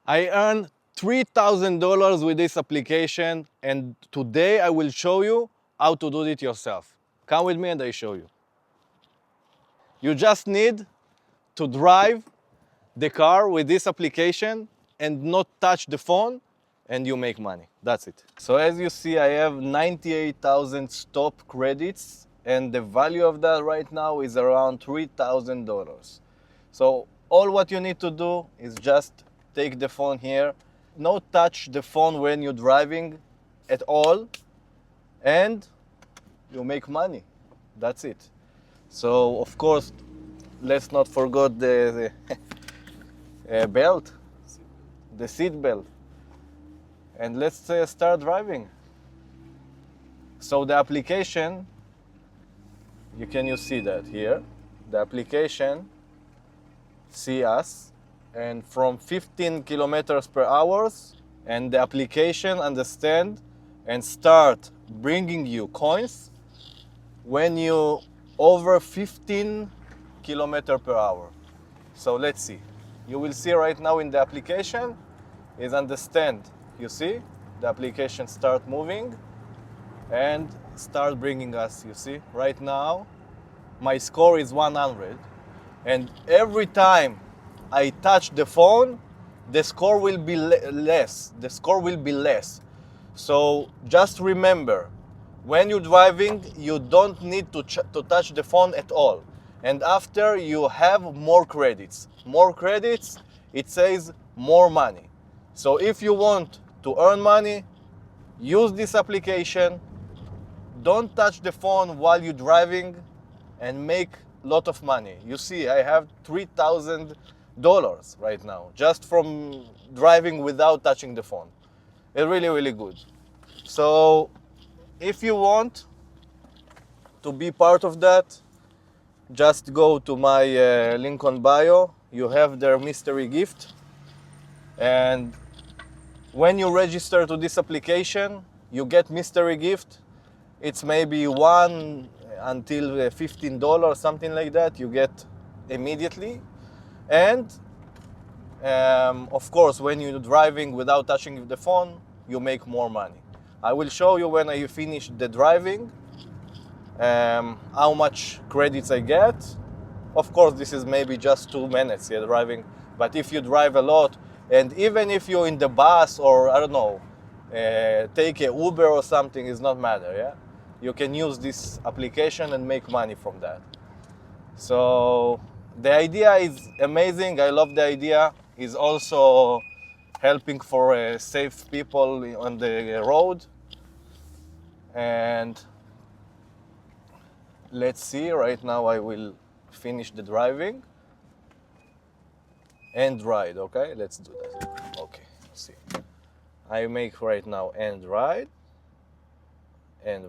I earned $3,000 with this application, and today I will show you how to do it yourself. Come with me and I show you. You just need to drive the car with this application and not touch the phone, and you make money. That's it. So as you see, I have 98,000 stop credits, and the value of that right now is around $3,000. So all what you need to do is just take the phone here, not touch the phone when you're driving at all, and you make money. That's it. So of course, let's not forget the belt, the seat belt. And let's start driving. So the application, you see that here. The application see us, and from 15 kilometers per hour, and the application understand and start bringing you coins when you over 15 kilometers per hour. So let's see. You will see right now in the application is understand. You see the application start moving and start bringing us. You see right now my score is 100, and every time I touch the phone, the score will be less. The score will be less. So just remember, when you're driving, you don't need to touch the phone at all. And after you have more credits. More credits, it says more money. So if you want to earn money, use this application. Don't touch the phone while you're driving and make a lot of money. You see, I have $3,000 right now just from driving without touching the phone. It's really, really good. So if you want to be part of that, just go to my link on bio. You have their mystery gift. And when you register to this application, you get mystery gift. It's maybe $1 until $15, something like that. You get immediately. And of course, when you're driving without touching the phone, you make more money. I will show you when I finish the driving how much credits I get. Of course, this is maybe just 2 minutes here driving, but if you drive a lot, and even if you're in the bus or I don't know, take a Uber or something, it's not matter, yeah? You can use this application and make money from that. So the idea is amazing. I love the idea. It's also helping for safe people on the road. And let's see, right now I will finish the driving and ride, okay? Let's do that. Okay, see. I make right now and ride, and